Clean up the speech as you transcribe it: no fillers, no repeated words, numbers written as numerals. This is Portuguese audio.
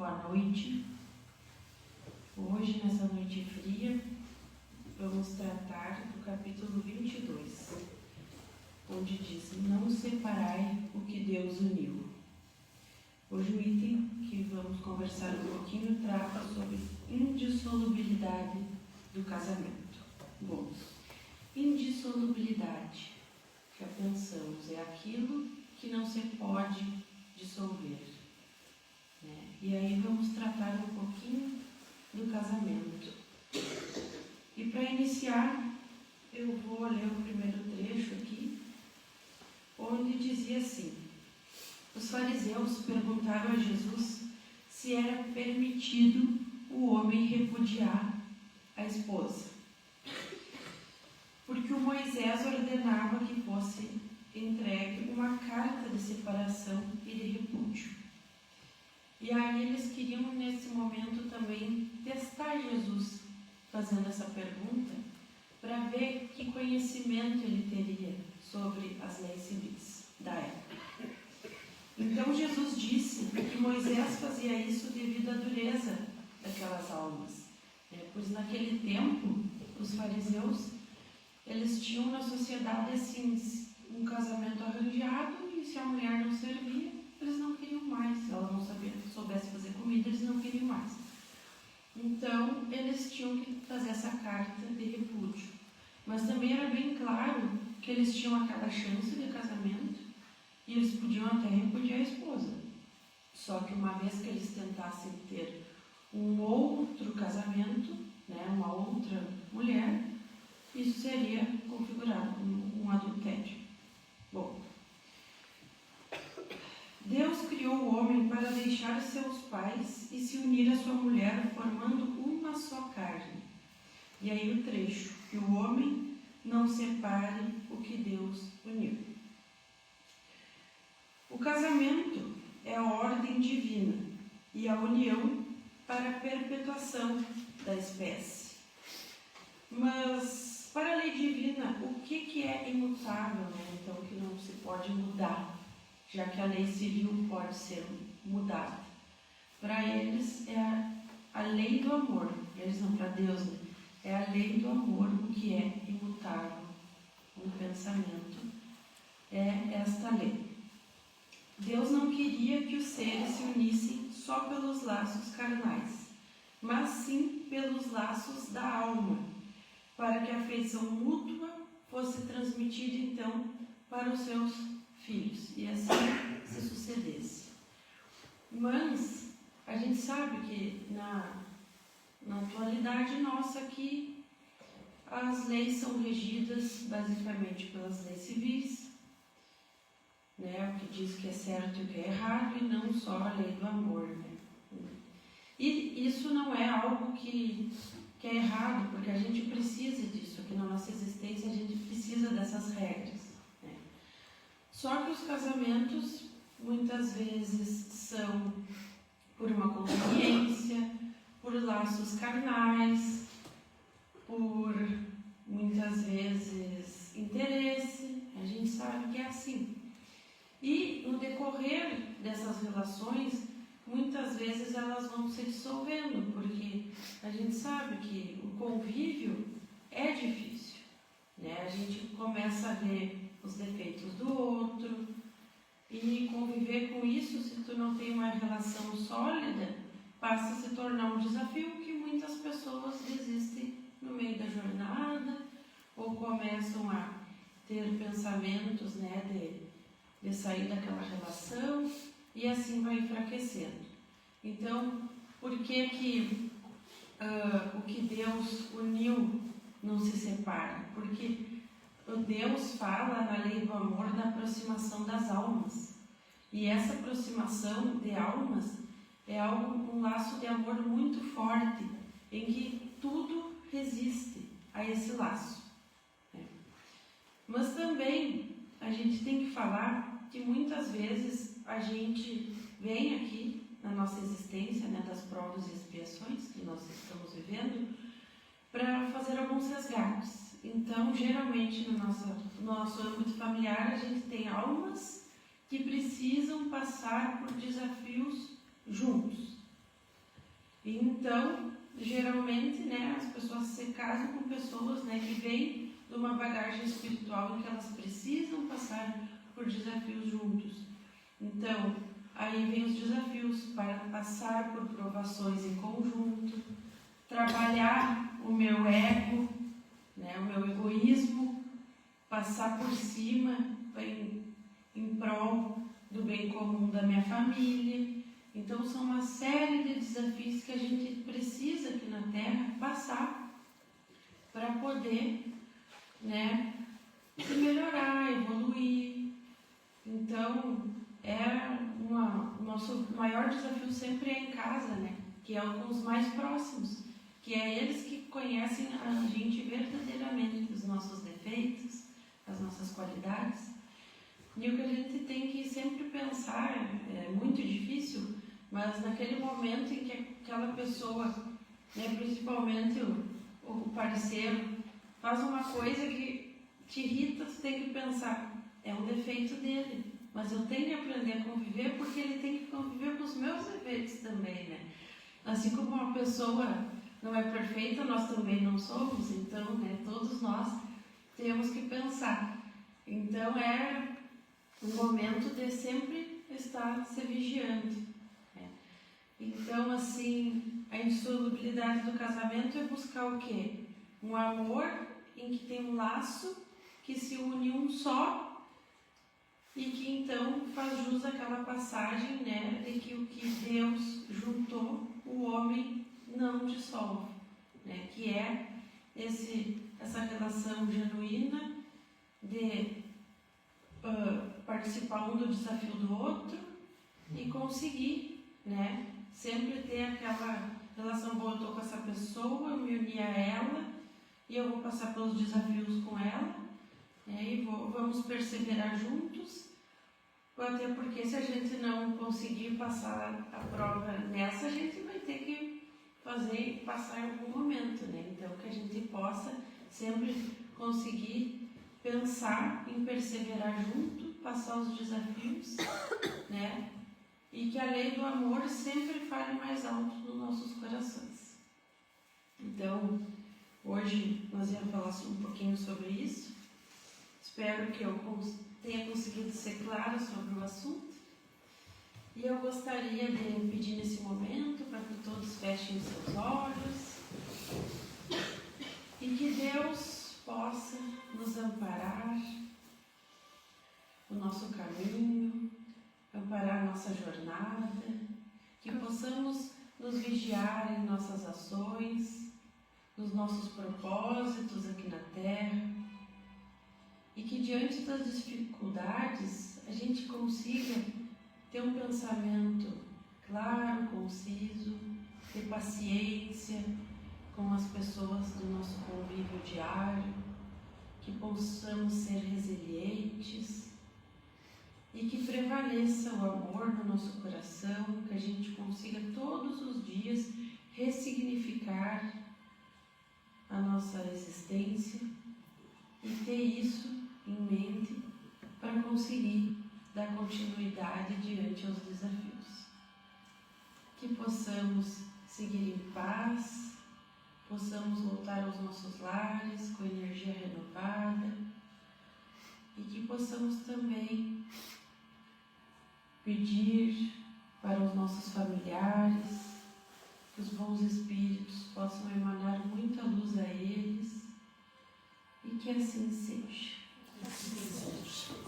Boa noite. Hoje, nessa noite fria, vamos tratar do capítulo 22, onde diz: não separai o que Deus uniu. Hoje o item que vamos conversar um pouquinho trata sobre indissolubilidade do casamento. Bom, indissolubilidade, já pensamos, é aquilo que não se pode dissolver. E aí vamos tratar um pouquinho do casamento. E para iniciar, eu vou ler o primeiro trecho aqui, onde dizia assim: os fariseus perguntaram a Jesus se era permitido o homem repudiar a esposa, porque o Moisés ordenava que fosse entregue uma carta de separação e de repúdio. E aí eles queriam nesse momento também testar Jesus, fazendo essa pergunta, para ver que conhecimento ele teria sobre as leis civis da época. Então Jesus disse que Moisés fazia isso devido à dureza daquelas almas. Pois naquele tempo, os fariseus, eles tinham na sociedade assim, um casamento arranjado, e se a mulher não servia, eles não queriam mais. Se ela não soubesse fazer comida, eles não queriam mais. Então, eles tinham que fazer essa carta de repúdio. Mas também era bem claro que eles tinham aquela chance de casamento e eles podiam até repudiar a esposa. Só que uma vez que eles tentassem ter um outro casamento, uma outra mulher, isso seria configurado como um adultério. Bom, Deus criou o homem para deixar seus pais e se unir à sua mulher, formando uma só carne. E aí o trecho: que o homem não separe o que Deus uniu. O casamento é a ordem divina e a união para a perpetuação da espécie. Mas, para a lei divina, o que é imutável, então, que não se pode mudar, já que a lei civil pode ser mudada? Para eles é a lei do amor. Eles não, para Deus, é a lei do amor, o que é imutável. O pensamento é esta lei. Deus não queria que os seres se unissem só pelos laços carnais, mas sim pelos laços da alma, para que a afeição mútua fosse transmitida então para os seus filhos, e assim se sucedesse. Mas a gente sabe que na atualidade nossa aqui, as leis são regidas basicamente pelas leis civis, o que diz que é certo e o que é errado, e não só a lei do amor. E isso não é algo que é errado, porque a gente precisa disso, aqui na nossa existência a gente precisa dessas regras. Só que os casamentos muitas vezes são por uma conveniência, por laços carnais, por muitas vezes interesse, a gente sabe que é assim. E no decorrer dessas relações, muitas vezes elas vão se dissolvendo, porque a gente sabe que o convívio é difícil, A gente começa a ver os defeitos do outro, e conviver com isso, se tu não tem uma relação sólida, passa a se tornar um desafio que muitas pessoas desistem no meio da jornada, ou começam a ter pensamentos, de sair daquela relação, e assim vai enfraquecendo. Então, por que o que Deus uniu não se separa? Porque Deus fala na lei do amor da aproximação das almas. E essa aproximação de almas é um laço de amor muito forte, em que tudo resiste a esse laço. Mas também a gente tem que falar que muitas vezes a gente vem aqui na nossa existência, das provas e expiações que nós estamos vivendo, para fazer alguns resgates. Então, geralmente, no nosso âmbito familiar, a gente tem almas que precisam passar por desafios juntos. E então, geralmente, né, as pessoas se casam com pessoas, né, que vêm de uma bagagem espiritual em que elas precisam passar por desafios juntos. Então, aí vem os desafios para passar por provações em conjunto, trabalhar o meu ego, né, o meu egoísmo, passar por cima em prol do bem comum da minha família. Então são uma série de desafios que a gente precisa aqui na Terra passar para poder, né, se melhorar, evoluir. Então o nosso maior desafio sempre é em casa, né, que é com os mais próximos, que é eles que conhecem a gente verdadeiramente, os nossos defeitos, as nossas qualidades. E o que a gente tem que sempre pensar, é muito difícil, mas naquele momento em que aquela pessoa, né, principalmente o parceiro, faz uma coisa que te irrita, você tem que pensar, é um defeito dele, mas eu tenho que aprender a conviver porque ele tem que conviver com os meus defeitos também, né? Assim como uma pessoa não é perfeita, nós também não somos, então, né, todos nós temos que pensar. Então é um momento de sempre estar se vigiando, né? Então, assim, a insolubilidade do casamento é buscar o quê? Um amor em que tem um laço que se une um só e que então faz jus àquela passagem, né, de que o que Deus juntou, o homem não dissolve, né, que é essa relação genuína de participar um do desafio do outro e conseguir, né, sempre ter aquela relação boa. Eu estou com essa pessoa, eu me uni a ela e eu vou passar pelos desafios com ela, né, e vamos perseverar juntos, até porque se a gente não conseguir passar a prova nessa, a gente vai ter que passar em algum momento, né? Então que a gente possa sempre conseguir pensar em perseverar junto, passar os desafios, né? E que a lei do amor sempre fale mais alto nos nossos corações. Então, hoje nós vamos falar um pouquinho sobre isso. Espero que eu tenha conseguido ser clara sobre o assunto. E eu gostaria de pedir nesse momento para que todos fechem os seus olhos e que Deus possa nos amparar o nosso caminho, amparar a nossa jornada, que possamos nos vigiar em nossas ações, nos nossos propósitos aqui na Terra, e que diante das dificuldades a gente consiga ter um pensamento claro, conciso, ter paciência com as pessoas do nosso convívio diário, que possamos ser resilientes e que prevaleça o amor no nosso coração, que a gente consiga todos os dias ressignificar a nossa existência e ter isso em mente para conseguir dar continuidade diante aos desafios. Que possamos seguir em paz, possamos voltar aos nossos lares com energia renovada e que possamos também pedir para os nossos familiares que os bons espíritos possam emanar muita luz a eles e que assim seja. Assim seja.